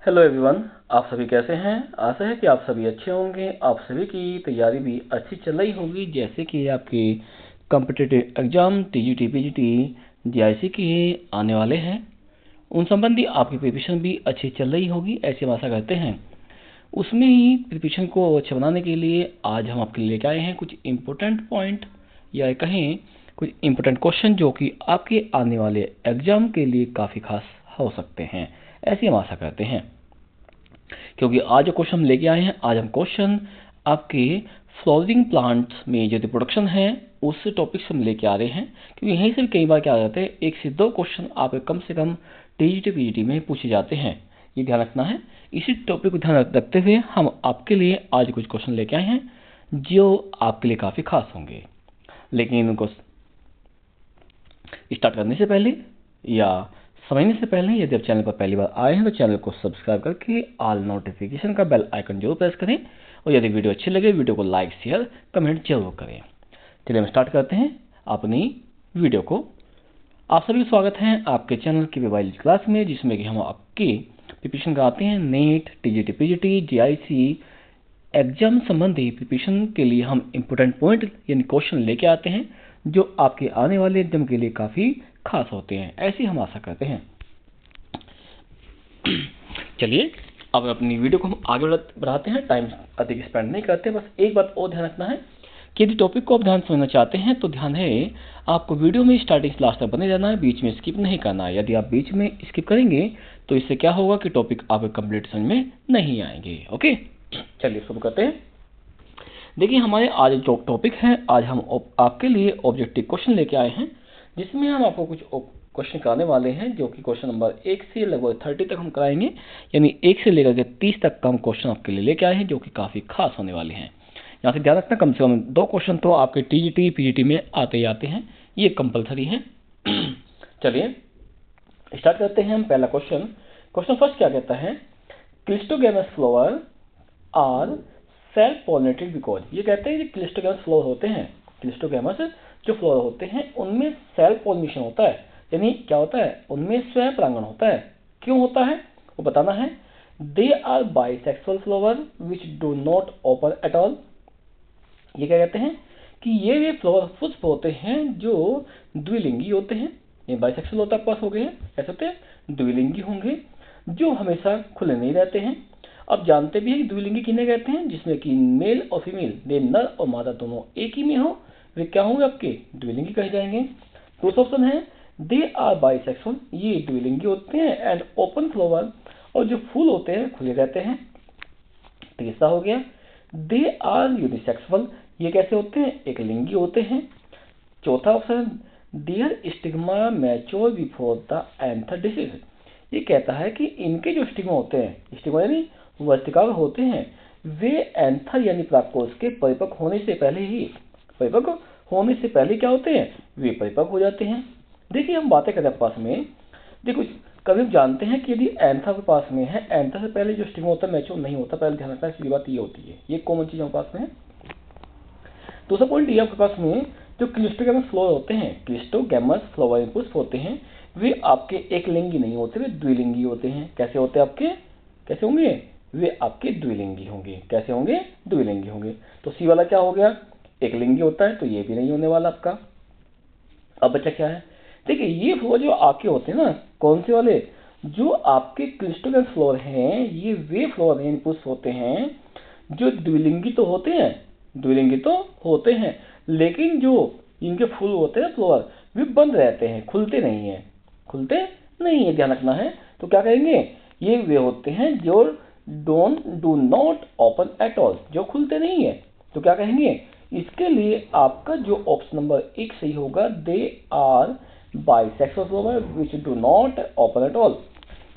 Hello everyone, आप सभी कैसे हैं। आशा है कि आप सभी अच्छे होंगे। आप सभी की तैयारी भी अच्छी चल रही होगी, जैसे कि आपके competitive exam TGT PGT JIC के आने वाले हैं, उन संबंधी आपकी प्रिपरेशन भी अच्छी चल रही होगी, ऐसी हम आशा करते हैं। उसमें ही प्रिपरेशन को अच्छा बनाने के लिए आज हम आपके लिए लेके आए हैं कुछ इम्पोर्टेंट पॉइंट, या कहें कुछ इम्पोर्टेंट क्वेश्चन जो कि आपके आने वाले एग्जाम के लिए काफ़ी खास हो सकते हैं, ऐसी हम आशा करते हैं। क्योंकि आज जो क्वेश्चन हम लेके आए हैं, आज हम क्वेश्चन आपके फ्लावरिंग प्लांट्स में जो रिप्रोडक्शन है उस टॉपिक से हम लेके आ रहे हैं। क्योंकि यहीं से कई बार क्या आ जाते हैं, एक से दो क्वेश्चन आप कम से कम टीजीटी पीजीटी में पूछे जाते हैं, ये ध्यान रखना है। इसी टॉपिक को ध्यान रखते हुए हम आपके लिए आज कुछ क्वेश्चन लेके आए हैं जो आपके लिए काफ़ी खास होंगे। लेकिन उनको स्टार्ट करने से पहले या समझने से पहले यदि आप चैनल पर पहली बार आए हैं तो चैनल को सब्सक्राइब करके ऑल नोटिफिकेशन का बेल आइकन जरूर प्रेस करें, और यदि वीडियो अच्छी लगे वीडियो को लाइक शेयर कमेंट जरूर करें। चलिए हम स्टार्ट करते हैं अपनी वीडियो को। आप सभी का स्वागत है आपके चैनल की बायोलॉजी क्लास में, जिसमें कि हम आपकी प्रिपरेशन कराते हैं net TGT PGT JIC exam संबंधी प्रिपरेशन के लिए। हम इम्पोर्टेंट पॉइंट यानी क्वेश्चन लेके आते हैं जो आपके आने वाले एग्जाम के लिए काफ़ी खास होते हैं, ऐसी हम आशा करते हैं। चलिए अब अपनी वीडियो को हम आगे बढ़ाते हैं, टाइम अधिक स्पेंड नहीं करते। बस एक बात और ध्यान रखना है कि यदि टॉपिक को आप ध्यान समझना चाहते हैं तो ध्यान है आपको वीडियो में स्टार्टिंग से लास्ट तक बने रहना है, बीच में स्किप नहीं करना है। यदि आप बीच में स्किप करेंगे तो इससे क्या होगा कि टॉपिक आपके कंप्लीट समझ में नहीं आएंगे। ओके, चलिए शुरू करते हैं। देखिए हमारे आज जो टॉपिक है, आज हम आपके लिए ऑब्जेक्टिव क्वेश्चन लेके आए हैं, जिसमें हम आपको कुछ क्वेश्चन कराने वाले हैं जो कि क्वेश्चन नंबर 1 से लगभग 30 तक हम कराएंगे, यानी 1 से लेकर के 30 तक का हम क्वेश्चन आपके लिए लेके आए हैं जो कि काफ़ी खास होने वाले हैं। यहाँ से ध्यान रखना कम से कम 2 क्वेश्चन तो आपके टीजीटी पीजीटी में आते ही आते हैं, ये कंपलसरी है। चलिए स्टार्ट करते हैं हम पहला क्वेश्चन। क्वेश्चन फर्स्ट क्या कहता है, cleistogamous flower are self pollinated because. ये कहते हैं कि क्लिस्टोगैमस फ्लावर होते हैं, क्लिस्टोगैमस जो फ्लावर होते हैं उनमें सेल्फ पॉलिनेशन होता है, यानी क्या होता है उनमें स्वयं परागण होता है। क्यों होता है वो बताना है। They are bisexual flower which do not open at all. ये क्या कहते हैं कि ये वे फ्लावर पुष्प होते हैं जो द्विलिंगी होते हैं। ये बाइसेक्सुअल होता है पास हो गए हैं, ऐसे होते हैं द्विलिंगी होंगे जो हमेशा खुले नहीं रहते हैं। अब जानते भी हैं कि द्विलिंगी किन्हें कहते हैं, जिसमें कि मेल और फीमेल दे नर और मादा दोनों एक ही में हो, वे क्या होंगे आपके द्विलिंगी कहे जाएंगे। दूसरा ऑप्शन है दे आर बाइसेक्सुअल, ये द्विलिंगी होते हैं एंड ओपन फ्लावर, और जो फूल होते हैं खुले रहते हैं। तीसरा हो गया दे आर यूनिसेक्सुअल, ये कैसे होते हैं एक लिंगी होते हैं। चौथा option there stigma mature before the anther dehisces, ये कहता है कि इनके जो स्टिग्मा होते हैं, स्टिग्मा यानी वर्तिकाग्र होते हैं, वे एंथर यानी प्राकोष के परिपक्व होने से पहले ही क्या होते हैं वे परिपक्व हो जाते हैं। देखिए हम बातें करते हैं पास में, देखो कभी हम जानते हैं कि यदि एंथर के पास में है, एंथर से पहले जो स्टिग्मा होता है मैच्योर नहीं होता, पहले ध्यान रखना इसकी बात ये होती है, ये कॉमन चीज हमारे पास में है। दूसरा पॉइंट ये आपके पास में जो क्लिस्टोगैमस फ्लावर होते हैं, क्लिस्टोगैमस फ्लावर पुष्प होते हैं, वे आपके एक लिंगी नहीं होते, वे द्विलिंगी होते हैं। कैसे होते हैं आपके, कैसे होंगे वे आपके द्विलिंगी होंगे, कैसे होंगे द्विलिंगी होंगे। तो सी वाला क्या हो गया एक लिंगी होता है, तो ये भी नहीं होने वाला आपका। अब बच्चा क्या है, देखिए ये फ्लावर जो आपके होते हैं ना, कौन से वाले, जो आपके क्लिस्टोगैमस फ्लावर हैं, ये वे फ्लावर यानी पुष्प होते हैं जो द्विलिंगी तो होते हैं, द्विलिंगी तो होते हैं, लेकिन जो इनके फूल होते हैं फ्लावर वे बंद रहते हैं, खुलते नहीं है, खुलते नहीं है, ध्यान रखना है। तो क्या कहेंगे ये वे होते हैं जो do not open at all, जो खुलते नहीं है। तो क्या कहेंगे इसके लिए आपका जो ऑप्शन नंबर 1 सही होगा, they are bisexual flower which do not open at all.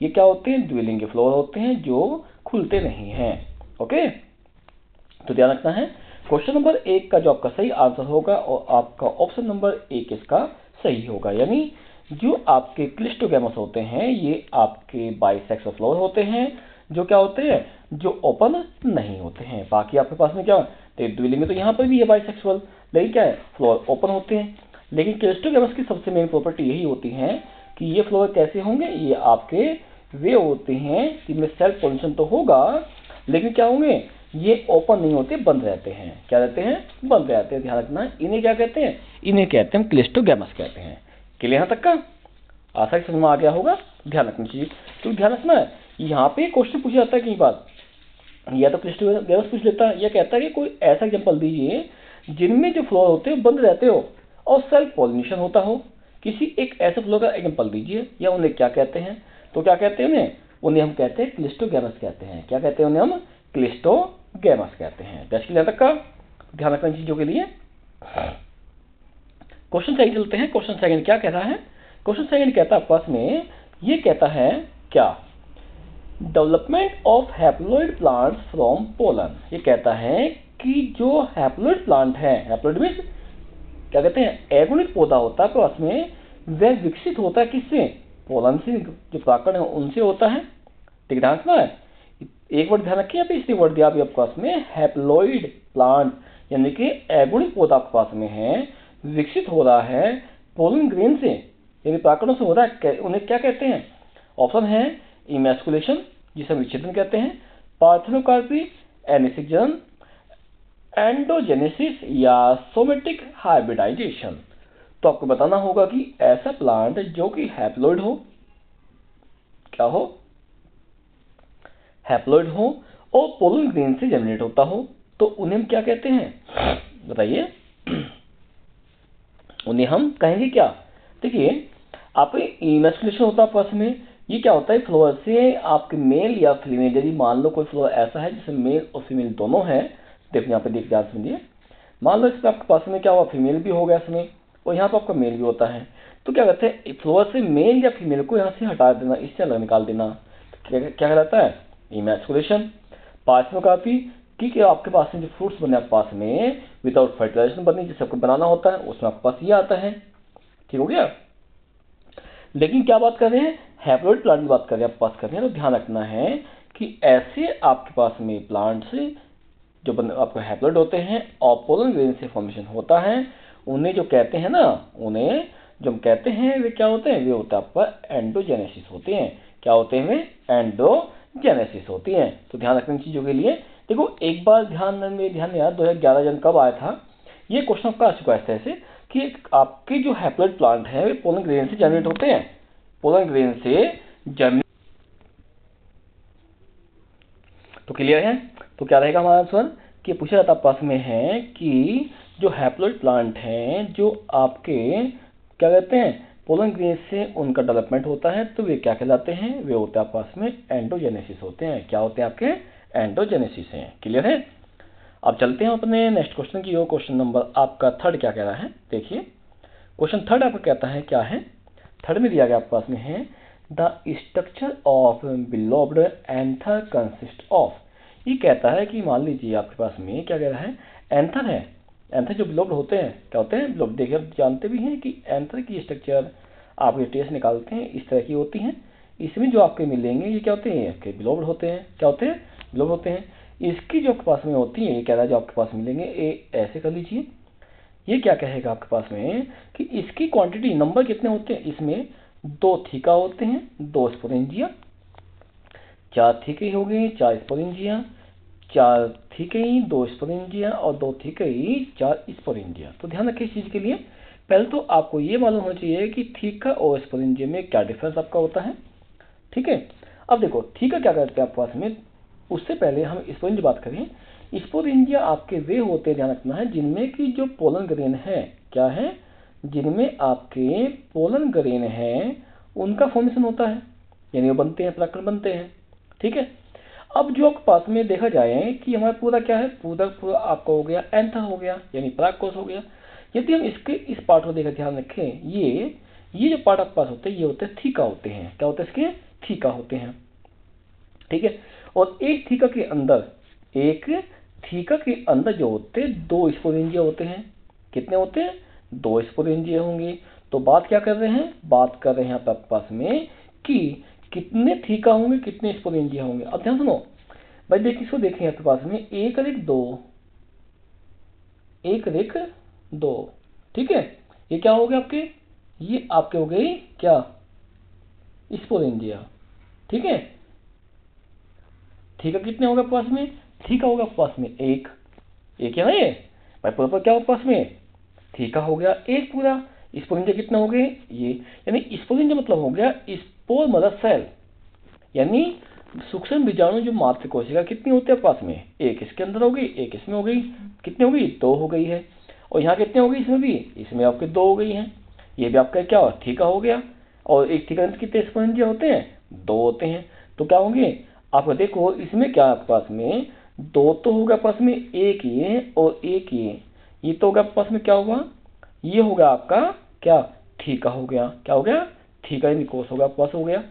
ये क्या होते हैं द्विलिंगी फ्लावर होते हैं जो खुलते नहीं हैं। ओके, तो ध्यान रखना है क्वेश्चन नंबर 1 का जो आपका सही आंसर होगा और आपका ऑप्शन नंबर 1 इसका सही होगा, यानी जो आपके क्लिस्टोगैमस होते हैं ये आपके बाइसेक्सुअल फ्लावर होते हैं जो क्या होते हैं जो ओपन नहीं होते हैं। बाकी आपके पास में क्या द्विलिंगी तो यहाँ पर भी है बाइसेक्सुअल, लेकिन क्या है फ्लावर ओपन होते हैं। लेकिन क्लिस्टोगैमस की सबसे मेन प्रॉपर्टी यही होती है कि ये फ्लावर कैसे होंगे, ये आपके वे होते हैं जिनमें सेल्फ पॉलिनेशन तो होगा, लेकिन क्या होंगे, ये ओपन नहीं होते, बंद रहते हैं। क्या रहते हैं? बंद रहते हैं। ध्यान रखना है। इन्हें क्या कहते हैं? इन्हें कहते हैं क्लिस्टोगैमस कहते हैं। क्लियर यहाँ तक का? आसानी समझ में आ गया होगा। ध्यान रखनी चाहिए। तो ध्यान रखना है, यहाँ पे क्वेश्चन पूछा जाता है कई बार, या तो क्लिस्टोगैमस पूछ लेता है, या कहता है कि कोई ऐसा एग्जाम्पल दीजिए जिनमें जो फ्लोर होते हैं बंद रहते हो और सेल्फ पॉलिनेशन होता हो। किसी एक ऐसे फ्लोर का एग्जाम्पल दीजिए, या उन्हें क्या कहते हैं? तो क्या कहते हैं उन्हें हम कहते हैं क्लिस्टोगैमस कहते हैं। क्या कहते हैं उन्हें हम? क्लिस्टोगैमस कहते हैं। टेस्ट तक का ध्यान रखना इन चीजों के लिए। क्वेश्चन सेकंड चलते हैं। क्वेश्चन सेकंड क्या कह रहा है? क्वेश्चन सेकंड कहता है आपस में, ये कहता है क्या, development of haploid plants from pollen. ये कहता है कि जो हैप्लॉइड प्लांट है, हैप्लॉइड मींस क्या कहते हैं, एगुणित पौधा होता है, तो उसमें वह विकसित होता है किससे? पोलन से, जो परागकण है उनसे होता है। ठीक, ध्यान रखना है। एक वर्ड ध्यान रखिए, यहाँ पे इसलिए वर्ड दिया आपके पास में हैप्लॉइड प्लांट, यानी कि एगुणित पौधा आपके पास में है, विकसित हो रहा है पोलन ग्रेन से, यानी परागकणों से हो रहा है। उन्हें क्या कहते हैं? ऑप्शन है इमैस्कुलेशन, जिसे हम विच्छेदन कहते हैं, पार्थेनोकार्पी, एनिसिजन, एंडोजेनेसिस या सोमेटिक हाइब्रिडाइजेशन। तो आपको बताना होगा कि ऐसा प्लांट जो कि हैप्लॉइड हो, क्या हो? हैप्लॉइड हो और पोलन ग्रेन से जनरेट होता हो, तो उन्हें हम क्या कहते हैं? बताइए। उन्हें हम कहेंगे क्या? देखिए, आप इमैस्कुलेशन होता है आपस में, ये क्या होता है, फ्लोर से आपके मेल या फीमेल, यदि मान लो कोई फ्लोर ऐसा है जिसमें मेल और फीमेल दोनों है, देखो यहाँ पे देख ध्यान समझिए, मान लो इसमें आपके पास में क्या हुआ, फीमेल भी हो गया इसमें, और यहाँ पर आपका मेल भी होता है। तो क्या कहते हैं, फ्लोर से मेल या फीमेल को यहाँ से हटा देना, इससे अलग निकाल देना, क्या कहलाता है? इमैस्कुलेशन। पार्थेनोकार्पी, कि आपके पास में जो फ्रूट्स बने आपके पास में विदाउट फर्टिलाइजेशन बने, जिसे आपको बनाना होता है, उसमें आपके पास ये आता है। ठीक हो गया। लेकिन क्या बात कर रहे हैं? हैप्लॉइड प्लांट की बात कर रहे हैं, आप पास कर रहे हैं। तो ध्यान रखना है कि ऐसे आपके पास में प्लांट्स जो आपको हैप्लॉइड होते हैं और पोलन ग्रेन से फॉर्मेशन होता है, उन्हें जो कहते हैं ना, उन्हें जो हम कहते हैं वे क्या होते हैं? वे होता है आपका एंडोजेनेसिस होते हैं। क्या होते हैं वे? एंडोजेनेसिस होती हैं। तो ध्यान रखना इन चीजों के लिए। देखो, एक बार ध्यान में यार 2011 जन कब आया था, ये क्वेश्चन आपका आ चुका है इस तरह से कि आपके जो हैप्लॉइड प्लांट है वे पोलन ग्रेन से जनरेट होते हैं, पोलन ग्रेन से जनरेट। तो क्लियर है? तो क्या रहेगा हमारा आंसर कि पूछा जाता पास में है कि जो हैप्लॉइड प्लांट हैं जो आपके क्या कहते हैं, पोलन ग्रेन से उनका डेवलपमेंट होता है, तो वे क्या कहलाते हैं? वे होते हैं आपस में एंडोजेनेसिस होते हैं। क्या होते हैं आपके? एंडोजेनेसिस हैं। क्लियर है? अब चलते हैं अपने नेक्स्ट क्वेश्चन की ओर। क्वेश्चन नंबर आपका थर्ड क्या कह रहा है? देखिए, क्वेश्चन थर्ड आपका कहता है क्या है? थर्ड में दिया गया आपके पास में है, the structure of bilobed anther consist of. ये कहता है कि मान लीजिए आपके पास में क्या कह रहा है, एंथर है। एंथर जो बिलोब्ड होते हैं, क्या होते हैं? बिलोब्ड। देखिए, जानते भी हैं कि एंथर की स्ट्रक्चर आप ये टेस्ट निकालते हैं, इस तरह की होती हैं। इसमें जो आपके मिलेंगे ये क्या होते हैं? आपके बिलोब्ड होते हैं। क्या होते हैं? बिलोब्ड होते हैं। इसकी जो आपके पास में होती है, ये कह रहा है जो आपके पास मिलेंगे, ये ऐसे कर लीजिए। ये क्या कहेगा आपके पास में कि इसकी क्वांटिटी, नंबर कितने होते हैं? इसमें 2 थीका होते हैं, 2 स्पोरेंजिया, 4 थीके हो गए, 4 स्पोरेंजिया, 4 थीके, 2 स्पोरेंजिया और 2 थीके, 4 स्पोरेंजिया। तो ध्यान रखिए इस चीज के लिए। पहले तो आपको ये मालूम होना चाहिए कि थीका और स्पोरेंजिया में क्या डिफरेंस आपका होता है। ठीक है। अब देखो, थीका क्या करते हैं आपके पास में, उससे पहले हम स्पोरेंजिया बात करें। स्पोरेंजिया आपके वे होते हैं, ध्यान रखना है, जिनमें की जो पोलन ग्रेन है, क्या है? जिनमें आपके पोलन ग्रेन है उनका फॉर्मेशन होता है, यानी वो बनते हैं, परागकण बनते हैं। ठीक है। अब जो आपके पास में देखा जाए कि हमारा पूरा क्या है, पूरा आपका हो गया एंथर हो गया, यानी परागकोश हो गया। यदि हम इसके इस पार्ट को देखा, ध्यान रखें, ये जो पार्ट आपके पास होते हैं, ये होते हैं थीका होते हैं। क्या होते हैं इसके? थीका होते हैं। ठीक है। और एक थीका के अंदर जो होते हैं 2 स्पोरेंजिया होते हैं। कितने होते हैं? 2 स्पोरेंजिया होंगे। तो बात क्या कर रहे हैं? बात कर रहे हैं आपके पास में कि कितने थीका होंगे, कितने स्पोरेंजिया होंगे। अब ध्यान सुनो भाई, देखिए इसको देखें आपके पास में 1 अधिक 2। ठीक है। ये क्या हो गया आपके? ये आपके हो गई क्या? स्पोरेंजिया। ठीक है। थीका कितने होगा पास में, थीका होगा पास में एक है ना, ये भाई पूरा क्या होगा पास में, थीका हो गया एक पूरा। स्पोरेंजिया कितना हो गए ये, यानी स्पोरेंजिया मतलब हो गया स्पोर मदर सेल, यानी सूक्ष्म बीजाणु जो मात्र कोशिका कितनी होती है पास में, एक इसके अंदर हो गई, एक इसमें हो गई, कितनी हो गई, दो हो गई है। और यहाँ कितने हो गई इसमें भी, इसमें आपके दो हो गई हैं। ये भी आपका क्या हो, थीका हो गया। और एक थीका कितने स्पोरेंजिया होते हैं, दो होते हैं। तो क्या होंगे आपका, देखो इसमें क्या आपके पास में दो तो होगा पास में, एक ये और एक ये तो होगा पास में क्या होगा, ये होगा आपका क्या, थीका हो गया। क्या हो गया, थीका यानी कोष होगा पास हो गया।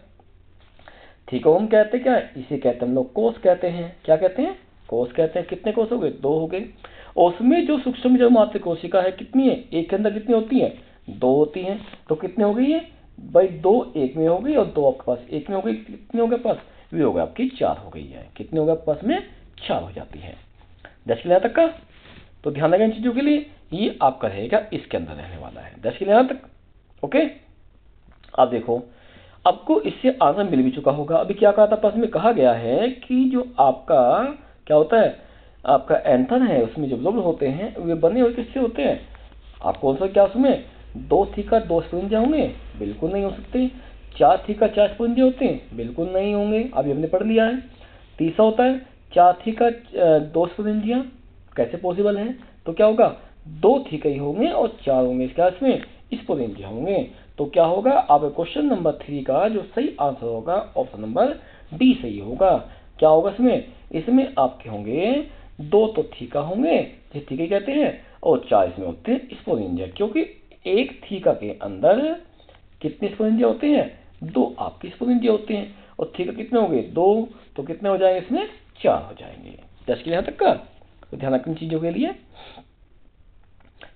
थीका हम कहते हैं क्या, इसे कहते हैं हम लोग कोष कहते हैं। क्या कहते हैं, कोष कहते हैं। कितने कोष हो गए, दो हो गए। और उसमें जो सूक्ष्म जो मात्र कोशिका है कितनी है, एक के अंदर कितनी होती है, दो होती हैं। तो कितने हो गई है भाई, दो एक में हो गई और दो आपके पास एक में हो गई, कितने हो गए पास, वे हो गए आपकी चार हो गई है। कितने हो गए पास में, चार हो जाती है। 10 के यहाँ तक का तो ध्यान रखें इन चीजों के लिए, ये आपका रहेगा इसके अंदर रहने वाला है 10 के यहाँ तक। ओके, अब देखो आपको इससे आंसर मिल भी चुका होगा। अभी क्या कहा था पास में, कहा गया है कि जो आपका क्या होता है, आपका एंथर है उसमें जो लोब होते हैं वे बने हुए किससे होते हैं, आपको सा क्या उसमें दो थीका दो स्पोरेंजिया होंगे, बिल्कुल नहीं हो सकते। चार थीका चार स्पोरेंजिया होते हैं, बिल्कुल नहीं होंगे, अभी हमने पढ़ लिया है। तीसरा होता है चार थीका दो स्पोरेंजिया, कैसे पॉसिबल है, तो क्या होगा दो थीका ही होंगे और चार होंगे इसमें स्पोरेंजिया होंगे। तो क्या होगा, आप क्वेश्चन नंबर 3 का जो सही आंसर होगा ऑप्शन नंबर डी सही होगा। क्या होगा इसमें आपके होंगे दो तो थीका होंगे, जिसे थीका कहते हैं, और चार इसमें होते हैं स्पोरेंजिया, क्योंकि एक थीका के अंदर कितने स्पोरेंजिया होते हैं, दो आपके स्पोरेंजिया होते हैं। और थीका कितने हो गए, दो, तो कितने हो जाएंगे इसमें, चार हो जाएंगे। 10 के यहाँ तक का तो ध्यान रखने चीजों के लिए।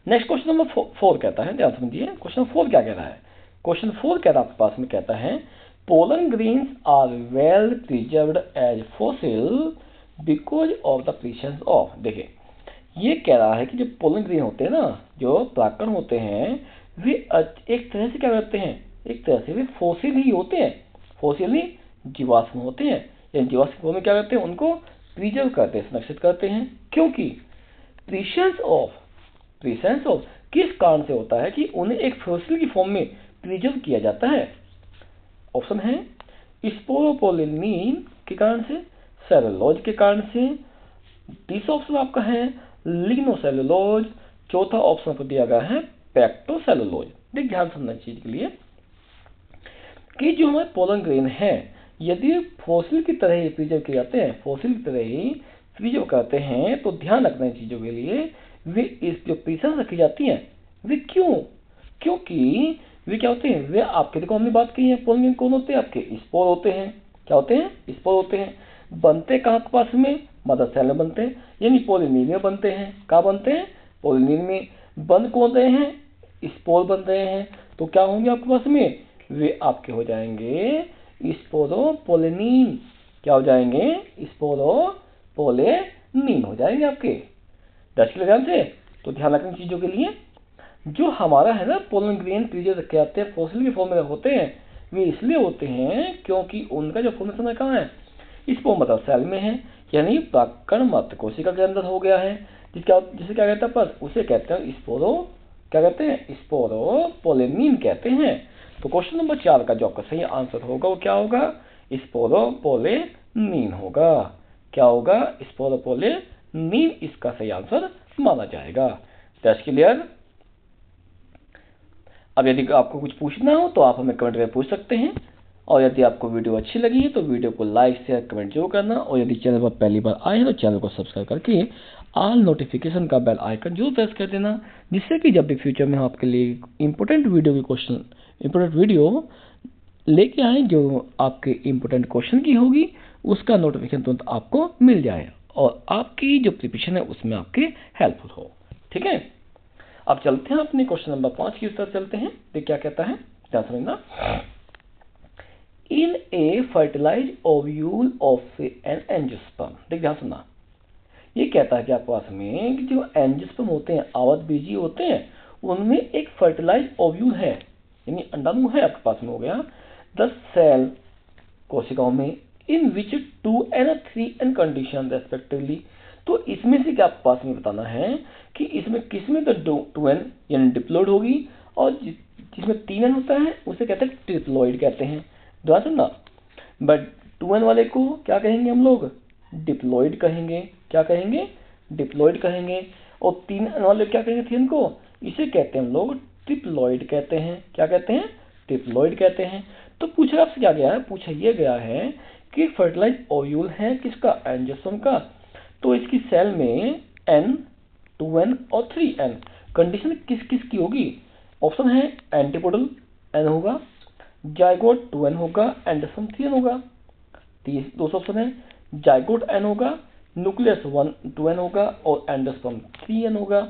नेक्स्ट क्वेश्चन नंबर 4 कहता है, ध्यान समझिए क्वेश्चन 4 क्या कह रहा है। क्वेश्चन 4 कह रहा है आपके पास में, कहता है pollen grains are well preserved as fossil because of the presence of. देखिए ये कह रहा है कि जो पोलन ग्रेन होते हैं ना, जो परागकण होते हैं, वे एक तरह से क्या करते हैं, एक तरह से वे फॉसिल ही होते हैं, फॉसिल ही जीवाश्म होते हैं। यानी जीवाश्म में क्या करते हैं, उनको प्रिजर्व करते हैं, संरक्षित करते हैं। क्योंकि प्रेजेंस ऑफ किस कारण से होता है कि उन्हें एक फॉसिल की फॉर्म में प्रिजर्व किया जाता है। ऑप्शन है स्पोरोपोलिन के कारण से, सेलुलोज के कारण से, तीसरा ऑप्शन आपका है लिग्नोसेलुलोज, चौथा ऑप्शन आपको दिया गया है पेक्टोसेलुलोज। देख ध्यान समझना चीज के लिए कि जो हमारे पोलन ग्रेन है, यदि फॉसिल की तरह ही प्रिजर्व किए जाते हैं, फॉसिल की तरह ही प्रिजर्व करते हैं, तो ध्यान रखना इन चीजों के लिए, वे इस जो प्रीसेंस रखी जाती हैं, वे क्योंकि वे क्या होते हैं, वे आपके, देखो हमने बात की है पोलन ग्रेन कौन होते हैं, आपके स्पोर होते हैं। क्या होते हैं, स्पोर होते हैं। बनते कहाँ के पास में, मदर सेल में बनते हैं, यानी पोलिनिन में बनते हैं। कहाँ बनते हैं, पोलिनिन में। बन कौन रहे हैं, स्पोर बन रहे हैं। तो क्या होंगे आपके पास में, वे आपके हो जाएंगे स्पोरोपोलिनिन। क्या हो जाएंगे, स्पोरोपोलिनिन हो जाएंगे आपके। 10 के ध्यान से तो ध्यान रखने चीजों के लिए, जो हमारा है ना पोलन ग्रेन प्रिजर्व रखे जाते हैं, फॉसिल की फॉर्म में होते हैं, वे इसलिए होते हैं क्योंकि उनका जो फॉर्मेशन है कहाँ है, स्पोर मदर सेल में है, यानी परागकण मात्र कोशिका के अंदर हो गया है। जिसे क्या कहते हैं पर, उसे कहते हैं क्या कहते हैं, स्पोरोपोलिनिन कहते हैं। तो क्वेश्चन नंबर 4 का जो आपका सही आंसर होगा वो क्या होगा, स्पोरोपोलिनिन होगा। क्या होगा, स्पोरोपोलिनिन इसका सही आंसर माना जाएगा। That's clear. अब यदि आपको कुछ पूछना हो तो आप हमें कमेंट करके पूछ सकते हैं, और यदि आपको वीडियो अच्छी लगी है तो वीडियो को लाइक शेयर कमेंट जरूर करना, और यदि चैनल पर पहली बार आए हैं तो चैनल को सब्सक्राइब करके ऑल नोटिफिकेशन का बेल आइकन जरूर प्रेस कर देना, जिससे कि जब भी फ्यूचर में हम आपके लिए इंपॉर्टेंट वीडियो लेके आए जो आपके इंपॉर्टेंट क्वेश्चन की होगी, उसका नोटिफिकेशन तुरंत आपको मिल जाए और आपकी जो प्रिपरेशन है उसमें आपके हेल्पफुल हो। ठीक है, अब चलते हैं अपने क्वेश्चन नंबर 5 की तरफ चलते हैं। देख क्या कहता है, ध्यान समझना। In a fertilise ovule of an angiosperm. देख ध्यान सुनना, ये कहता है कि आपके पास में कि जो एंजियोस्पर्म होते हैं, आवत बीजी होते हैं, उनमें एक फर्टिलाइज ओव्यूल है, यानी अंडाणु है आपके पास में हो गया। द सेल कोशिकाओं में इन विच 2n और 3n कंडीशन रेस्पेक्टिवली। तो इसमें से क्या पास में बताना है कि इसमें किसमें तो 2n यानी डिप्लॉइड होगी, और जिसमें 3n होता है उसे कहते हैं ट्रिप्लॉइड कहते हैं। ध्यान सुनना, बट 2n वाले को क्या कहेंगे हम लोग, डिप्लॉइड कहेंगे। क्या कहेंगे, डिप्लॉइड कहेंगे। और 3n वाले क्या कहेंगे, 3n को, इसे कहते हैं हम लोग ट्रिप्लॉइड कहते हैं। क्या कहते हैं, ट्रिप्लॉइड कहते हैं। तो पूछा आपसे क्या गया है, पूछा यह गया है कि फर्टिलाइज ओव्यूल है किसका, एंजियोस्पर्म का। तो इसकी सेल में n, 2n और 3n कंडीशन किस किस की होगी। ऑप्शन है एंटीपोडल n होगा, जाइगोट 2n होगा, एंडोस्पर्म 3n होगा। दूसरा ऑप्शन है जाइगोट n होगा, न्यूक्लियस 2n होगा और एंडोस्पर्म 3n होगा।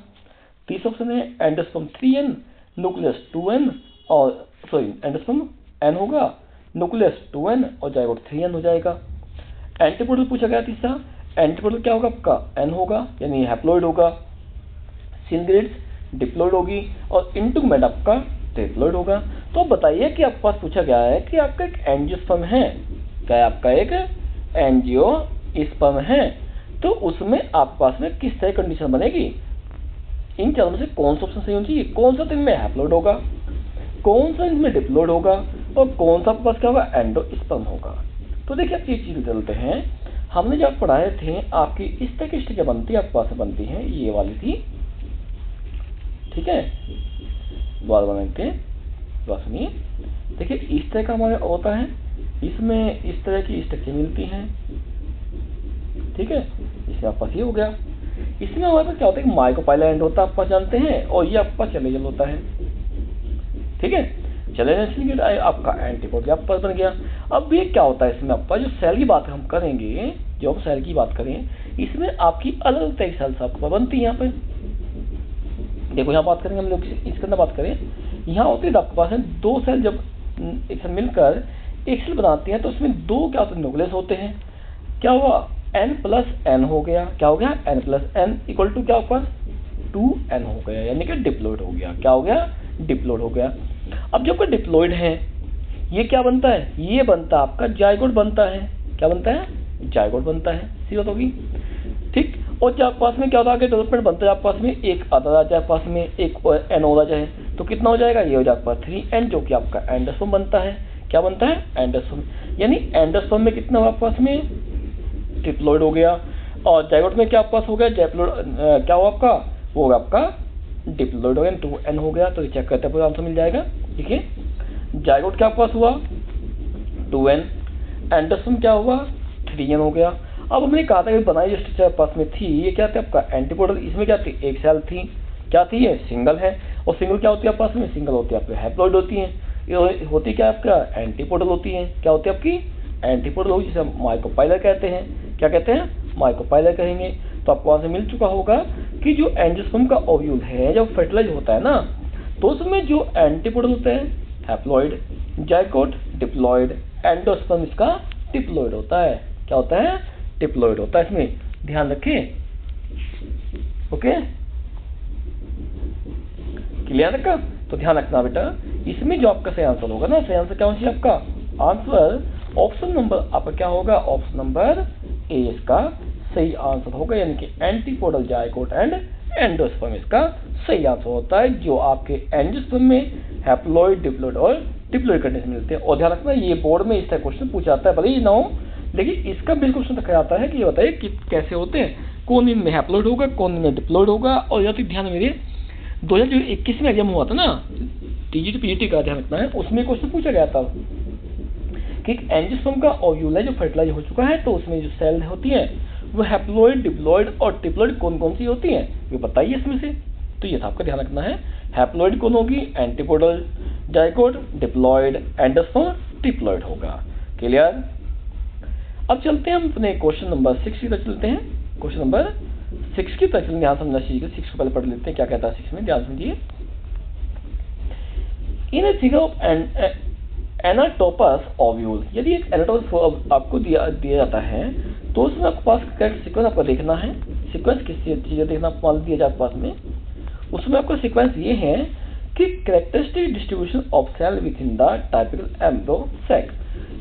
तीसरा ऑप्शन है एंडोस्पर्म 3n, न्यूक्लियस 2n और एंडोस्पर्म n होगा, न्यूक्लियस 2n और जाइगोट 3n हो जाएगा। एंटीपोडल पूछा गया तीसरा, एंटीपोडल क्या होगा आपका, n होगा यानी हैप्लॉइड होगा, सिंग्रेट्स डिप्लॉइड होगी और इंटीग्रेट आपका ट्रिप्लॉइड होगा। तो बताइए कि आपके पास पूछा गया है कि आपका एक एंजियोस्पर्म है, क्या है आपका एक एंजियोस्पर्म है, तो उसमें आपके पास में किस तरह कंडीशन बनेगी। इन चारों में से कौन सा ऑप्शन सही होना चाहिए, कौन सा तो इनमें हैप्लॉइड होगा, कौन सा इनमें डिप्लॉइड होगा और कौन सा आपके पास क्या होगा, एंडोस्पर्म होगा। तो देखिए आप ये चीज चलते हैं, हमने जब पढ़ाए थे आपकी इस तरह की स्टिक बनती है, आपके पास बनती है ये वाली थी, ठीक है, बार बनाते बात सुनिए। देखिए इस तरह का हमारे होता है, इसमें इस तरह की स्ट्रक्चर मिलती हैं, ठीक है। इसमें आपके पास ये हो गया, इसमें हमारे पास क्या होता है, माइक्रोपाइला एंड होता है, आप जानते हैं, और ये आपका चलेजल होता है, ठीक है। चलेजल आपका एंटीपोड आपके पास बन गया। अब ये क्या होता है, इसमें आपका जो सेल की बात हम करेंगे, जो हम सेल की बात करें, इसमें आपकी अलग अलग तरह की सेल्स आपके पास बनती है। यहाँ पे देखो, यहाँ बात करेंगे हम लोग, इसके अंदर बात करें, यहाँ होती है आपके पास है दो सेल, जब एक साथ मिलकर एक सेल बनाती हैं तो उसमें दो क्या होते हैं, न्यूक्लियस होते हैं। क्या हुआ, n+n हो गया, क्या हो गया, n+n इक्वल टू क्या होगा, 2n हो गया, यानी कि डिप्लॉइड हो गया। क्या हो गया, डिप्लॉइड हो गया। अब जब कोई डिप्लॉइड है, ये क्या बनता है, ये बनता है आपका जाइगोट बनता है। क्या बनता है, जाइगोट बनता है, सी बात होगी, ठीक। और जब आपके पास में क्या होता है, डेवलपमेंट बनता है, आपके पास में एक आता है, आपके पास में एक n हो जाए तो कितना हो जाएगा, ये हो जाएगा 3n, जो कि आपका एंडोस्पर्म बनता है। क्या बनता है, एंडोस्पर्म, यानी एंडोस्पर्म में कितना हुआ आपके पास में, ट्रिप्लॉइड हो गया। और जाइगोट में क्या आपके पास हो गया, क्या हुआ आपका, वो होगा आपका डिप्लॉइड हो गया, 2n हो गया। तो ये चेक करते हैं, आंसर मिल जाएगा, ठीक है। जाइगोट क्या आपके पास हुआ, 2n, एंडोस्पर्म क्या हुआ, 3n हो गया। अब हमने कहा था कि बनाई जो स्ट्रक्चर पास में थी, ये क्या था आपका एंटीपोडल, इसमें क्या थी, एक सेल थी, क्या थी, ये सिंगल है। और सिंगल क्या होती है पास में, सिंगल होती है आपके हैप्लॉइड होती है, ये होती क्या आपका एंटीपोडल होती है। क्या होती है आपकी एंटीपोडल होगी, जिसे हम माइक्रोपाइलर कहते हैं। क्या कहते हैं, माइक्रोपाइलर कहेंगे। तो आपको वहां से मिल चुका होगा कि जो एंजियोस्पर्म का ओव्यूल है, जब फर्टिलाइज होता है ना, तो उसमें जो एंटीपोडल होता है हैप्लॉइड, जाइगोट डिप्लॉइड, एंडोस्पर्म इसका डिप्लॉइड होता है। क्या होता है, डिप्लॉइड होता है। इसमें ध्यान रखें, ओके, क्लियर रखा। तो ध्यान रखना बेटा, इसमें जो आपका सही आंसर होगा ना, सही आंसर क्या होना चाहिए आपका, आंसर ऑप्शन नंबर आपका क्या होगा, ऑप्शन नंबर ए इसका सही आंसर होगा, यानी कि एंटीपोडल, जाइगोट एंड एंडोस्पर्म इसका सही आंसर होता है, जो आपके एंजियोस्पर्म में हैप्लॉइड, डिप्लॉइड और डिप्लॉइड कंडीशन मिलते हैं। और ध्यान रखना, ये बोर्ड में इस तरह क्वेश्चन पूछा जाता है, भले ही ना हो, लेकिन इसका बिल्कुल क्वेश्चन रखा जाता है कि ये बताइए कि कैसे होते हैं, कौन इनमें हैप्लॉइड होगा, कौन इनमें डिप्लॉइड होगा। और या तो ध्यान मेरे 2021 में एग्जाम हुआ था ना, टीजीटी पीजीटी का, ध्यान रखना है, उसमें क्वेश्चन पूछा गया था कि एंजियोस्पर्म का ओव्यूल है जो फर्टिलाइज हो चुका है, तो उसमें जो सेल होती है वो हैप्लॉइड, डिप्लॉइड और ट्रिप्लॉइड कौन कौन सी होती हैं, ये बताइए इसमें से। तो ये था आपका ध्यान रखना है, हैप्लॉइड कौन होगी, antipodal, zygote, diploid, endosperm, triploid होगा। क्लियर। अब चलते हैं हम अपने क्वेश्चन नंबर 6 की तरफ चलते हैं। क्वेश्चन नंबर 6 की तरफ ध्यान समझना चाहिए, 6 को पहले पढ़ लेते हैं, क्या कहता है 6 में, ध्यान समझिए। इन ए फिगर ऑफ एनाटोपस ओव्यूल, यदि एक एनाटोपस आपको दिया जाता है, तो उसमें आपके पास सीक्वेंस आपको देखना है। सीक्वेंस किस चीज़ें देखना मान दिया जाए आपके पास में, उसमें आपका सीक्वेंस ये है कि characteristic distribution of cell within the typical embryo sac,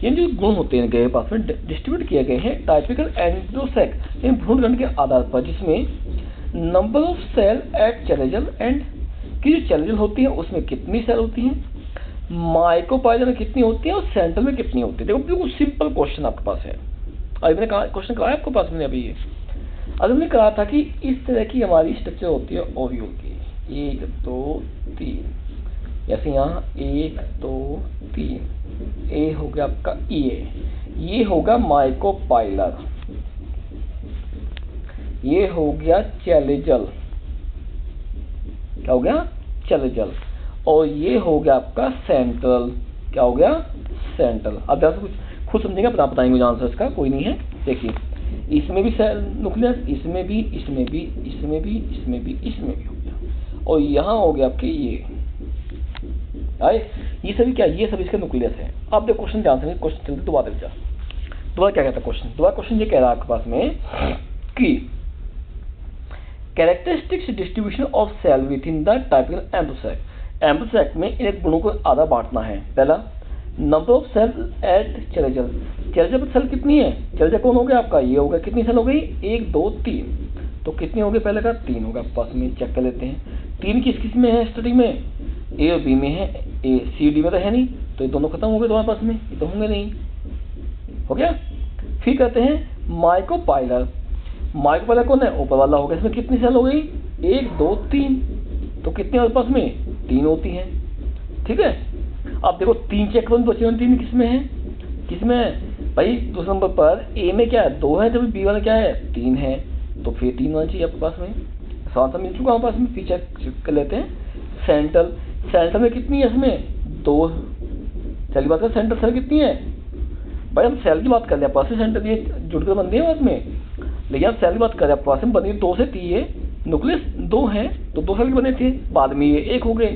ये जो गुण होते हैं इनके पास में डिस्ट्रीब्यूट किए गए हैं टाइपिकल एंडोसेक इन भ्रूणगण के आधार पर, जिसमें number of cell at chalazal end की जो चैलेजल होती है उसमें कितनी सेल होती हैं, माइक्रोपाइलर में कितनी होती है और सेंट्रल में कितनी होती है। देखो बिल्कुल सिंपल क्वेश्चन आपके पास है। अभी मैंने कहा क्वेश्चन कराया आपके पास मैंने अभी ये अभी मैंने कहा था कि इस तरह की हमारी स्ट्रक्चर होती है ओव्यूल की, 1 2 3, जैसे यहाँ 1 2 3, ए हो गया आपका ये होगा माइक्रोपाइलर, ये हो गया चैलेजल, क्या हो गया चैलेजल, और ये हो गया आपका सेंट्रल, क्या हो गया सेंट्रल। अब जैसे कुछ खुद समझेंगे बताएंगे आंसर इसका, कोई नहीं है। देखिए इसमें भी सेल न्यूक्लियस, इसमें भी, इसमें भी, इसमें भी, इसमें भी, इसमें भी हो गया, और यहाँ हो गया आपके ये सभी क्या, ये सभी इसका न्यूक्लियस है। अब देखो क्वेश्चन ध्यान से, क्वेश्चन चलते दोबारा क्या कहता है क्वेश्चन, दोबारा क्वेश्चन ये कह रहा है आपके पास में कि characteristics distribution of cell within the typical embryo sac, embryo sac में इन गुणों को आधा बांटना है। पहला number of cell at chalazal, chalazal पर सेल कितनी है, चैलेजल कौन हो गया आपका, ये हो गया, कितनी सेल हो गई 1 2 3, तो कितनी हो गई, पहले का 3 होगा आपके पास में, चेक कर लेते हैं। 3 किस में है स्टार्टिंग में, ए और बी में है, ए सी डी में तो है नहीं, तो ये दोनों खत्म हो गए तुम्हारे पास में, ये तो होंगे नहीं, हो गया। फिर कहते हैं माइक्रोपाइलर, माइक्रोपाइलर कौन है, ऊपर वाला हो गया, इसमें कितनी सेल हो गई 1 2 3, तो कितने हमारे पास में 3 होती हैं, ठीक है। अब देखो 3 चेक करो, बचे 3 किसमें है, किसमें है भाई, दूसरे नंबर पर ए में क्या है 2 है, जब बी वाला क्या है 3 है, तो फिर 3 होना चाहिए आपके पास में, आंसर मिल चुका हमारे पास में। फिर चेक कर लेते हैं सेंट्रल, सेंट्रल में कितनी है, इसमें 2 सेल की बात करें, सेंट्रल सेल कितनी है भाई, हम सेल की बात कर रहे हैं पास में, सेंट्रल ये जुड़कर बनती है बाद में, लेकिन आप सेल की बात कर रहे हैं पास में, बनी 2 से 3, न्यूक्लियस 2 है तो 2 सेल के बने थे, बाद में ये 1 हो गए,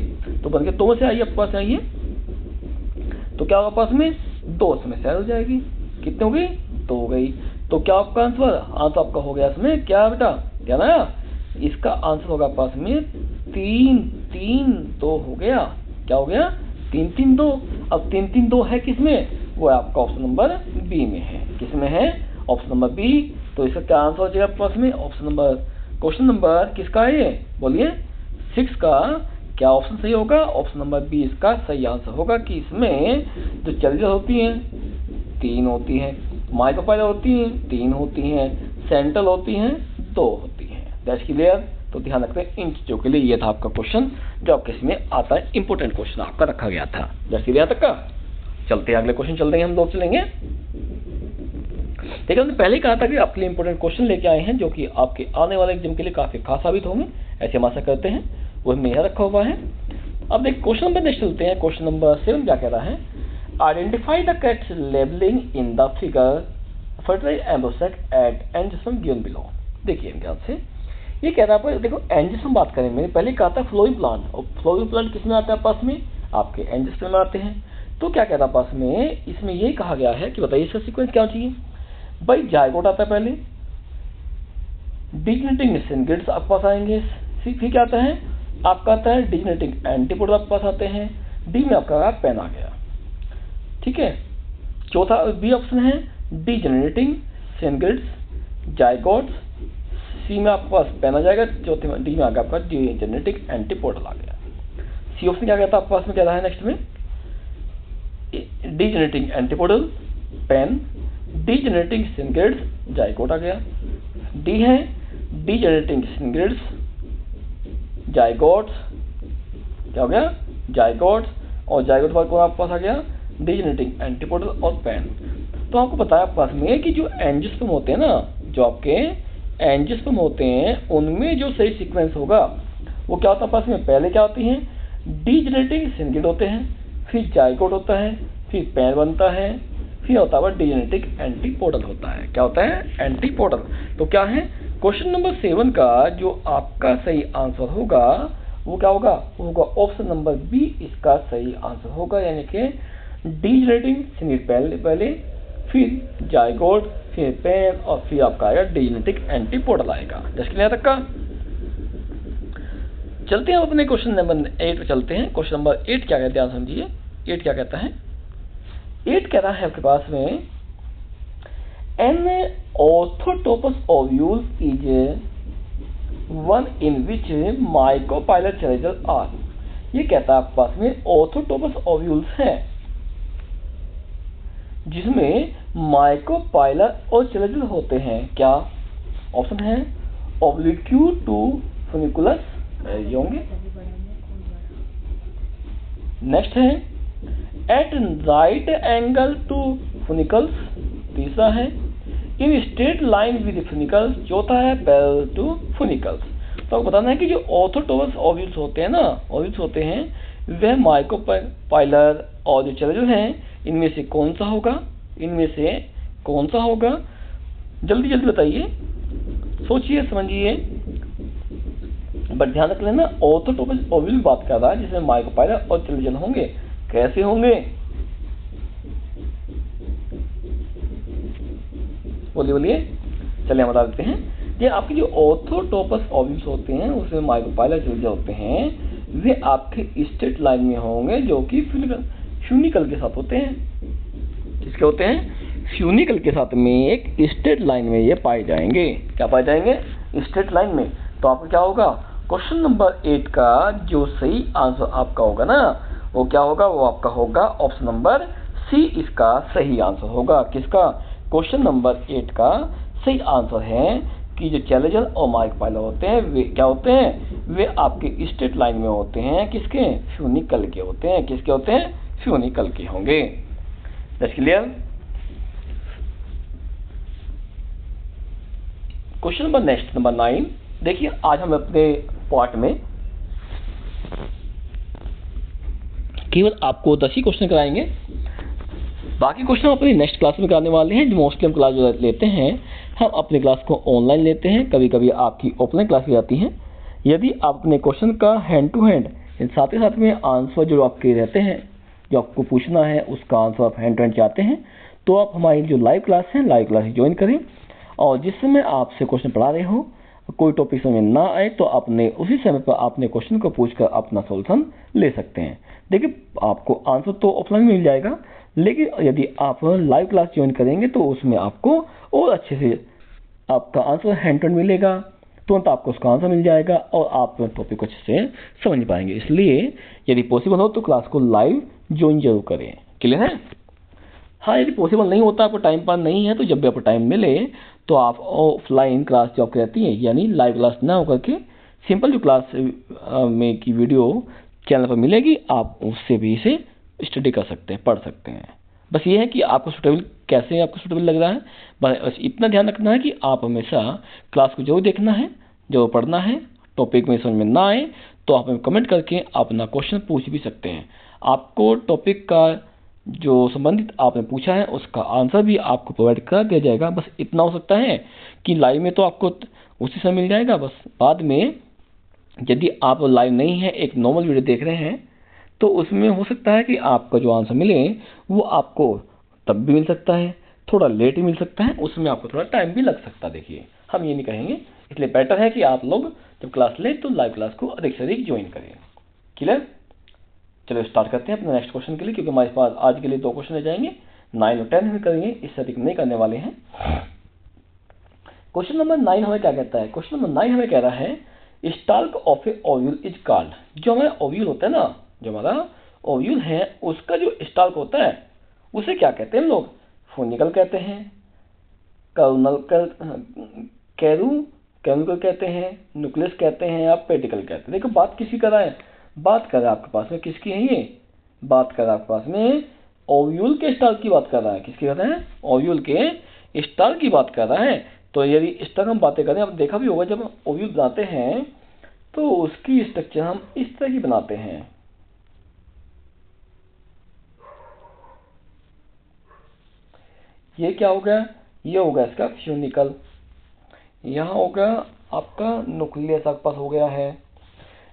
तो बन के 2 से आई आपके पास आइए, तो क्या होगा पास में 2 में सेल हो जाएगी, कितने हो गई 2 हो गई, तो क्या आपका आंसर आपका हो गया इसमें क्या बेटा, क्या ना, इसका आंसर होगा पास में 3 3 2 हो गया, क्या हो गया 3 3 2। अब 3 3 2 है किसमें, वो आपका ऑप्शन नंबर बी में है, किसमें है ऑप्शन नंबर बी, तो इसका क्या आंसर हो जाएगा पास में ऑप्शन नंबर, क्वेश्चन नंबर किसका है ये बोलिए 6 का क्या ऑप्शन सही होगा, ऑप्शन नंबर बी इसका सही आंसर होगा कि इसमें जो चैलेंजल होती हैं 3 होती हैं, माइक्रोपाइलर होती हैं 3 होती हैं, सेंट्रल होती हैं 2 होती हैं, दैट्स क्लियर। तो ध्यान रखते हैं इन चीजों के लिए, ये था आपका क्वेश्चन जो आपके इसमें आता है, इंपोर्टेंट क्वेश्चन आपका रखा गया था, दैट्स क्लियर तक का। चलते हैं अगले क्वेश्चन, चलते हैं हम लोग चलेंगे। देखिए हमने पहले कहा था कि आपके लिए इंपोर्टेंट क्वेश्चन लेके आए हैं जो कि आपके आने वाले एग्जाम के लिए काफी खास साबित होंगे, ऐसे हम आशा करते हैं, वो हमने यहाँ रखा हुआ है। अब देखिए क्वेश्चन नंबर नेक्स्ट चलते हैं, क्वेश्चन नंबर 7 क्या कह रहा है, identify the correct labelling in the figure fertilise embryo sac at angiosperm given below. देखिए ध्यान से ये कह रहा है, देखो एंजियोस्पर्म बात करें, मैंने पहले कहा था फ्लोइंग प्लांट, और फ्लोइंग प्लांट किसमें आता है पास में, आपके एंजियोस्पर्म में आते हैं। तो क्या कहता है पास में, इसमें ये कहा गया है कि बताइए इसका सीक्वेंस क्या चाहिए भाई, जायगोट आता है पहले, डिजेनेटिंग सिंग्लेट्स आपके पास आएंगे, फिर क्या आता है आपका, आता है डिजेनेटिंग एंटीपोड आपके पास आते हैं, डी में आपका पेन आ गया, ठीक है। चौथा बी ऑप्शन है डिजेनेटिंग सिंग्लेट्स जायगोट्स, सी में आपके पास पेन आ जाएगा, चौथे में डी में आ गया आपका डिजेनेटिंग एंटीपोडल आ गया। सी ऑप्शन क्या कहता है आपके पास में, क्या रहा है नेक्स्ट में डिजेनेटिंग एंटीपोडल पेन, डिजेनेटिंग सिंग्लेट्स जायगोट आ गया, डी है डिजेनेटिंग सिंग्लेट्स जायगोट्स, क्या हो गया जायगोट्स, और जायगोट पर कौन आपके पास आ गया डिजेनेटिंग एंटीपोडल और पेन। तो आपको बताया आपके पास में कि जो एंजियोस्पर्म होते हैं ना, जो आपके एंजियोस्पर्म होते हैं उनमें जो सही सीक्वेंस होगा वो क्या होता है पास में, पहले क्या होती हैं डिजेनेटिंग सिंग्लेट होते हैं, फिर जायगोट होता है, फिर पेन बनता है, फिर होता है डिजेनेटिक एंटीपोडल होता है, क्या होता है एंटीपोडल। तो क्या है क्वेश्चन नंबर 7 का जो आपका सही आंसर होगा वो क्या होगा, वो होगा ऑप्शन नंबर बी इसका सही आंसर होगा, यानी कि डिजेनेटिंग सिंग्लेट पहले, फिर जायगोट, फिर पेन, और फिर आपका आएगा डिजेनेटिक एंटीपोडल आएगा। जस्ट क्लियर तक का। चलते हैं अपने क्वेश्चन नंबर 8 पे चलते हैं। क्वेश्चन नंबर 8 क्या कहते हैं ध्यान समझिए, 8 क्या कहता है, 8 कह रहा है आपके पास में an orthotropous ovule is one in which micropylar chalazal are. ये कहता है आपके पास में ऑर्थोटोपस ओव्यूल्स हैं जिसमें माइक्रोपाइलर और चेलेजल होते हैं। क्या ऑप्शन है? ओब्लिक्यू टू फुनिकुलस, ये होंगे। नेक्स्ट है एट राइट एंगल टू फुनिकल्स, तीसरा है इन स्ट्रेट लाइन विद फुनिकल्स, चौथा है पैरेलल टू फुनिकल्स। तो आपको बताना है कि जो ऑर्थोटोपस ओव्यूल्स होते हैं ना, ओव्यूल्स होते हैं वह माइक्रोपाइलर और जो चेलेजल हैं इनमें से कौन सा होगा? इनमें से कौन सा होगा? जल्दी जल्दी बताइए, सोचिए समझिए। बट ध्यान रख लेना ऑर्थोटोपस ओव्यूल की बात कर रहा है जिसमें माइक्रोपाइलर और चेलेजल होंगे। कैसे होंगे? बोलिए बोलिए। चलिए हम बता देते हैं कि आपके जो ऑर्थोटोपस ओव्यूल्स होते हैं उसमें माइक्रोपाइलर चेलेजल होते हैं वे आपके स्ट्रेट लाइन में होंगे जो कि फ्यूनिकल के साथ होते हैं। किसके होते हैं? फ्यूनिकल के साथ में एक स्ट्रेट लाइन में ये पाए जाएंगे। क्या पाए जाएंगे? स्ट्रेट लाइन में। तो आपका क्या होगा? क्वेश्चन नंबर 8 का जो सही आंसर आपका होगा ना वो क्या होगा? वो आपका होगा ऑप्शन नंबर सी, इसका सही आंसर होगा। किसका? क्वेश्चन नंबर 8 का सही आंसर है कि जो चेलेजल और माइक्रोपाइलर होते हैं वे क्या होते हैं? वे आपके स्ट्रेट लाइन में होते हैं। किसके? फ्यूनिकल के होते हैं। किसके होते हैं? फ्यूनिकल के होंगे। That's clear. Question number next number 9। देखिए आज हम अपने पार्ट में केवल आपको 10 ही क्वेश्चन कराएंगे। बाकी क्वेश्चन हम अपनी नेक्स्ट क्लास में कराने वाले हैं। जो मोस्टली हम क्लास जो लेते हैं हम अपने क्लास को ऑनलाइन लेते हैं, कभी कभी आपकी ऑफलाइन क्लास भी आती हैं। यदि आप अपने क्वेश्चन का हैंड टू हैंड साथ ही साथ में आंसर जो आपके रहते हैं जो आपको पूछना है उसका आंसर आप हैंड टू हैंड चाहते हैं तो आप हमारी जो लाइव क्लास है लाइव क्लास ज्वाइन करें। और जिस समय आपसे क्वेश्चन पढ़ा रहे हो कोई टॉपिक समझ ना आए तो आपने उसी समय पर आपने क्वेश्चन को पूछकर अपना सॉल्यूशन ले सकते हैं। देखिए आपको आंसर तो ऑफलाइन मिल जाएगा, लेकिन यदि आप लाइव क्लास ज्वाइन करेंगे तो उसमें आपको और अच्छे से आपका आंसर हैंड टू हैंड मिलेगा, तुरंत आपको उसका आंसर मिल जाएगा और आप टॉपिक को अच्छे से समझ पाएंगे। इसलिए यदि पॉसिबल हो तो क्लास को लाइव ज्वाइन जरूर करें। क्लियर है? हाँ, यदि पॉसिबल नहीं होता, आपको टाइम पास नहीं है तो जब भी आपको टाइम मिले तो आप ऑफलाइन क्लास जो आपकी रहती है यानी लाइव क्लास ना होकर के सिंपल जो क्लास में की वीडियो चैनल पर मिलेगी आप उससे भी इसे स्टडी कर सकते हैं, पढ़ सकते हैं। बस ये है कि आपको सूटेबल कैसे आपको सूटेबल लग रहा है, बस इतना ध्यान रखना है कि आप हमेशा क्लास को जो देखना है जो पढ़ना है, टॉपिक में समझ में ना आए तो आप हमें कमेंट करके अपना क्वेश्चन पूछ भी सकते हैं। आपको टॉपिक का जो संबंधित आपने पूछा है उसका आंसर भी आपको प्रोवाइड कर दिया जाएगा। बस इतना हो सकता है कि लाइव में तो आपको उसी समय मिल जाएगा, बस बाद में यदि आप लाइव नहीं है एक नॉर्मल वीडियो देख रहे हैं तो उसमें हो सकता है कि आपका जो आंसर मिले वो आपको तब भी मिल सकता है, थोड़ा लेट भी मिल सकता है, उसमें आपको थोड़ा टाइम भी लग सकता है। देखिए हम ये नहीं कहेंगे, इसलिए बेटर है कि आप लोग जब क्लास लें तो लाइव क्लास को अधिक से अधिक ज्वाइन करें। क्लियर? चलो स्टार्ट करते हैं अपने नेक्स्ट क्वेश्चन के लिए, क्योंकि हमारे पास आज के लिए 2 क्वेश्चन रह जाएंगे, 9 और 10 में करेंगे, इससे अधिक नहीं करने वाले हैं। क्वेश्चन नंबर 9 हमें क्या कहता है? क्वेश्चन नंबर 9 हमें कह रहा है stalk of A ovule is called. जो हमारा ओव्यूल होता है ना, जो हमारा ओव्यूल है उसका जो स्टाल्क होता है उसे क्या कहते हैं हम लोग? फोनिकल कहते हैं, कैरुनिकल कहते हैं, न्यूक्लियस कहते हैं या पेडिकल कहते हैं। देखो बात किसी का है, बात कर रहा है आपके पास में किसकी है? ये बात कर रहा है आपके पास में ओव्यूल के स्टाल्क की बात कर रहा है। किसकी कर रहा है? ओव्यूल के स्टाल्क की बात कर रहा है। तो यदि स्टाल्क हम बातें करें, आप देखा भी होगा जब हम ओव्यूल बनाते हैं तो उसकी स्ट्रक्चर हम इस तरह की बनाते हैं। ये क्या होगा? ये होगा इसका फ्यूनिकल, यहाँ होगा आपका न्यूक्लियस आपके पास हो गया है,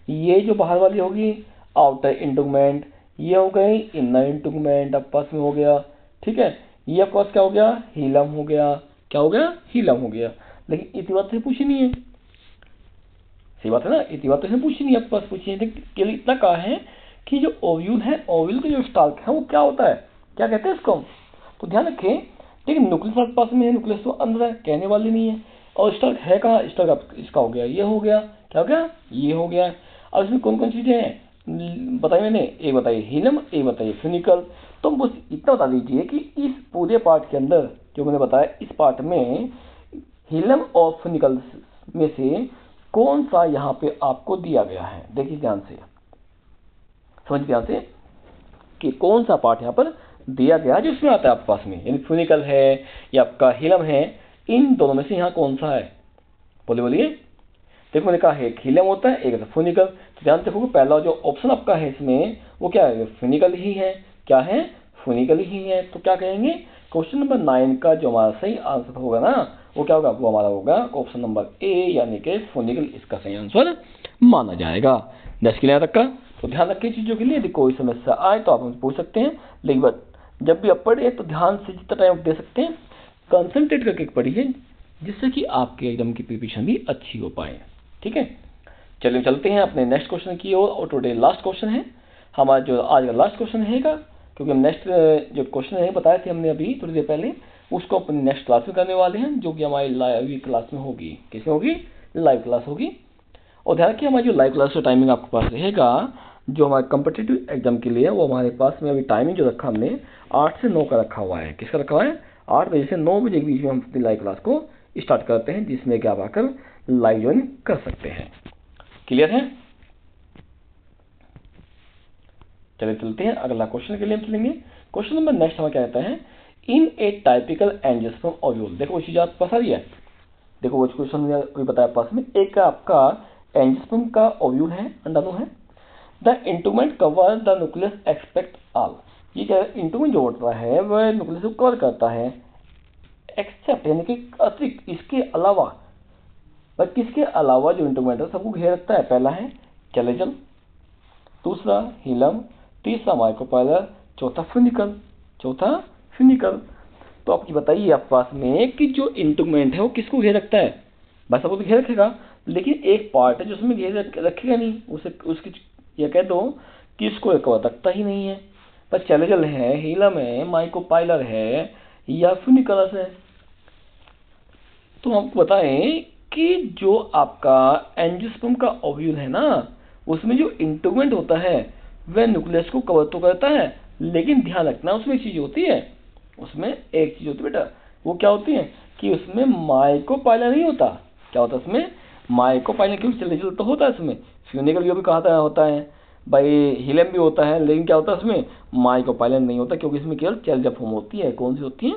ये जो बाहर वाली होगी आउटर इंटुगमेंट, ये हो गई इनर इंटुगमेंट आपके पास में हो गया। ठीक है, ये आपके पास क्या हो गया? हीलम हो गया। क्या हो गया? हीलम हो गया। लेकिन इतनी बात से पूछी नहीं है, सही बात है ना, इतनी बात से पूछी नहीं, आपके पास पूछी है केवल इतना कहा है कि जो ओव्यूल है ओव्यूल का जो स्टाल्क है वो क्या होता है? क्या कहते हैं इसको। तो ध्यान रखें, ठीक है, न्यूक्लियस आपके पास में है, न्यूक्लियस तो अंदर है, कहने वाली नहीं है। और स्टार्क है कहाँ, स्टार्क इसका हो गया, ये हो गया, क्या हो गया, ये हो गया। अब इसमें कौन कौन चीजें हैं बताइए मैंने, एक बताइए हीलियम, एक बताइए फिनिकल। तो बस इतना बता दीजिए कि इस पूरे पार्ट के अंदर जो मैंने बताया, इस पार्ट में हीलियम और फिनिकल में से कौन सा यहाँ पे आपको दिया गया है। देखिए ध्यान से, समझ ध्यान से कि कौन सा पार्ट यहाँ पर दिया गया जो इसमें आता है आपके पास में, यानी फिनिकल है या आपका हीलियम है, इन दोनों में से यहाँ कौन सा है, बोलिए। देखो मैंने कहा है एक हीलियम होता है, एक है फिनिकल। तो ध्यान से देखोगे पहला जो ऑप्शन आपका है इसमें वो क्या है, फिनिकल ही है। क्या है, फिनिकल ही है। तो क्या कहेंगे, क्वेश्चन नंबर 9 का जो हमारा सही आंसर होगा ना, वो क्या होगा, वो हमारा होगा ऑप्शन नंबर ए, यानी कि फिनिकल इसका सही आंसर माना जाएगा। नेक्स्ट क्लियर तक का। तो ध्यान रखिए चीजों के लिए, यदि कोई समस्या आए तो आप हमसे पूछ सकते हैं, लेकिन जब भी आप पढ़े तो ध्यान से जितना टाइम दे सकते हैं कंसंट्रेट करके पढ़िए, जिससे कि आपके एग्जाम की प्रिपरेशन भी अच्छी हो पाए। ठीक है, चलिए चलते हैं अपने नेक्स्ट क्वेश्चन की ओर। और टुडे लास्ट क्वेश्चन है हमारा, जो आज का लास्ट क्वेश्चन रहेगा, क्योंकि हम नेक्स्ट जो क्वेश्चन है बताए थे हमने अभी थोड़ी देर पहले, उसको अपने नेक्स्ट क्लास में करने वाले हैं, जो कि हमारी लाइव क्लास में होगी। किसमें होगी, लाइव क्लास होगी। और ध्यान रखिए हमारी जो लाइव क्लास का टाइमिंग आपके पास रहेगा, जो हमारे कम्पिटिटिव एग्जाम के लिए, वो हमारे पास में अभी टाइमिंग जो रखा हमने 8 से 9 का रखा हुआ है। किसका रखा हुआ है, 8 बजे से 9 बजे के बीच में हम अपनी लाइव क्लास को स्टार्ट करते हैं, जिसमें कि आप आकर लाइव ज्वाइन कर सकते हैं। क्लियर है, चलिए चलते हैं अगला क्वेश्चन के लिए हम चलेंगे। क्वेश्चन नंबर नेक्स्ट हमें क्या कहता है, इन ए टाइपिकल एंजियोस्पर्म ओव्यूल। देखो वो चीज आपके पास आ रही है, देखो वो क्वेश्चन कोई बताया पास में, एक आपका एंजियोस्पर्म का ओव्यूल है, अंडाणु है। The integument cover the nucleus except all. ये क्या है, इंटुमेंट जो होता है वह न्यूक्लियस को कवर करता है, एक्सेप्ट यानी कि अतिरिक्त, इसके अलावा, पर किसके अलावा जो इंटुमेंट है सबको घेर रखता है। पहला है चैलेजल, दूसरा हीलियम, तीसरा माइक्रोपाइलर, चौथा फिनिकल। तो आप ये बताइए आप पास में कि जो इंटुमेंट है वो किसको घेर रखता है। बस सबको तो घेर रखेगा, लेकिन एक पार्ट है जो उसमें घेर रखेगा नहीं, उसे उसकी ये कह दो कि इसको कवर रखता ही नहीं है। पर चैलेजल है, हीलियम है, माइक्रोपाइलर है या फिनिकलस है। तो आपको बताएं कि जो आपका एंजियोस्पर्म का ओव्यूल है ना, उसमें जो इंटुमेंट होता है वह न्यूक्लियस को कवर तो करता है, लेकिन ध्यान रखना उसमें एक चीज होती है, उसमें एक चीज होती है बेटा, वो क्या होती है कि उसमें माइक्रोपाइलर नहीं होता। क्या होता है उसमें, माइक्रोपाइलर, क्योंकि चैलेजल तो होता है उसमें, फिनिकल भी कहा होता है भाई, हीलियम भी होता है, लेकिन क्या होता है उसमें माइक्रोपाइलर नहीं होता, क्योंकि इसमें केवल चैलेजल फॉर्म होती है। कौन सी होती है,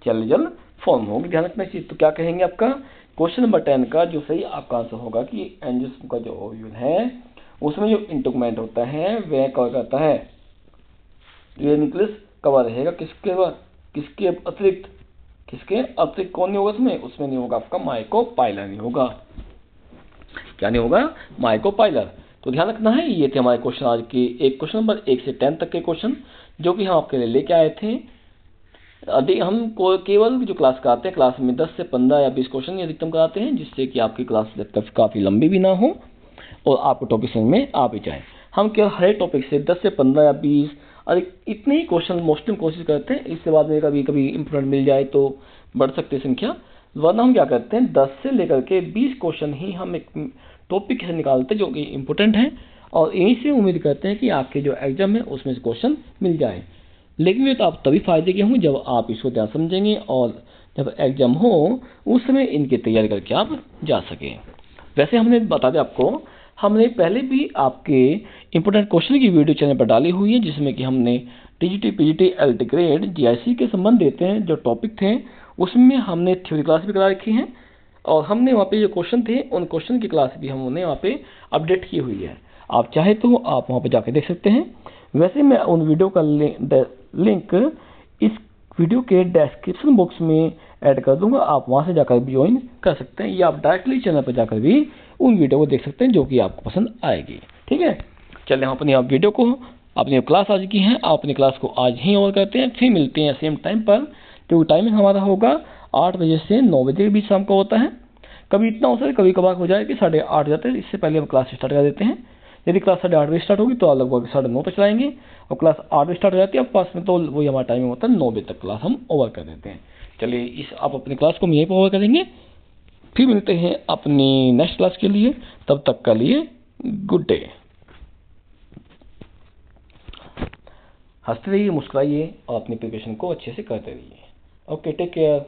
चैलेजल फॉर्म होगी। ध्यान रखना चीज। तो क्या कहेंगे आपका क्वेश्चन नंबर 10 का जो सही आपका आंसर होगा कि एंजियोस्पर्म का जो ओव्यूल है उसमें जो इंटुमेंट होता है वह कवर करता है, ये न्यूक्लियस कवर रहेगा किसके अतिरिक्त, कौन नहीं होगा उसमें नहीं होगा आपका माइक्रोपाइलर नहीं होगा। क्या नहीं होगा, माइक्रोपाइलर। तो ध्यान रखना है, ये थे हमारे क्वेश्चन आज के, एक क्वेश्चन नंबर 1 से 10 तक के क्वेश्चन जो कि हम आपके लिए लेके आए थे। हम केवल जो क्लास कराते हैं, क्लास में 10 से 15 या 20 क्वेश्चन अधिकतम कराते हैं, जिससे कि आपकी क्लास काफी लंबी भी ना हो और आपको टॉपिक समझ में आ भी जाए। हम केवल हर टॉपिक से 10 से 15 या 20 इतने ही क्वेश्चन मोस्टली कोशिश करते हैं। इसके बाद में कभी कभी इंपोर्टेंट मिल जाए तो बढ़ सकते हैं संख्या, वरना हम क्या करते हैं 10 से लेकर के 20 क्वेश्चन ही हम एक टॉपिक से निकालते हैं जो कि इम्पोर्टेंट है, और यहीं से उम्मीद करते हैं कि आपके जो एग्जाम है उसमें से क्वेश्चन मिल जाए। लेकिन ये तो आप तभी फायदे के होंगे जब आप इसको ध्यान समझेंगे और जब एग्जाम हो उस समय इनकी तैयारी करके आप जा सकें। वैसे हमने बता दें आपको, हमने पहले भी आपके इंपोर्टेंट क्वेश्चन की वीडियो चैनल पर डाली हुई है, जिसमें कि हमने TGT, PGT, LT grade, GIC के संबंध देते हैं जो टॉपिक थे, उसमें हमने थ्योरी क्लास भी करा रखी है, और हमने वहाँ पे जो क्वेश्चन थे उन क्वेश्चन की क्लास भी हमने वहाँ पे अपडेट की हुई है। आप चाहे तो आप वहाँ पे जाके देख सकते हैं। वैसे मैं उन वीडियो का लिंक इस वीडियो के डिस्क्रिप्शन बॉक्स में ऐड कर दूंगा, आप वहाँ से जाकर भी ज्वाइन कर सकते हैं, या आप डायरेक्टली चैनल पर जाकर भी उन वीडियो को देख सकते हैं जो कि आपको पसंद आएगी। ठीक है, चलिए हम अपनी वीडियो को, अपनी क्लास आज की है, आप अपनी क्लास को आज ही ओवर करते हैं, फिर मिलते हैं सेम टाइम पर। तो टाइमिंग हमारा होगा 8 बजे से 9 बजे के बीच शाम को होता है। कभी इतना हो सकता है, कभी कभार हो जाए कि 8:30 जाते हैं, इससे पहले हम क्लास स्टार्ट कर देते हैं, यदि क्लास 8:30 बजे स्टार्ट होगी तो आप लगभग 9:30 तक चलाएंगे, और क्लास 8 बजे स्टार्ट हो जाती है आपके पास में तो वही हमारा टाइमिंग होता है, 9 बजे तक क्लास हम ओवर कर देते हैं। चलिए इस आप अपनी क्लास को हम यहीं पर ओवर करेंगे, फिर मिलते हैं अपनी नेक्स्ट क्लास के लिए, तब तक के लिए गुड डे। हंसते रहिए, मुस्कुराइए और अपनी प्रिपरेशन को अच्छे से करते रहिए। Okay, take care.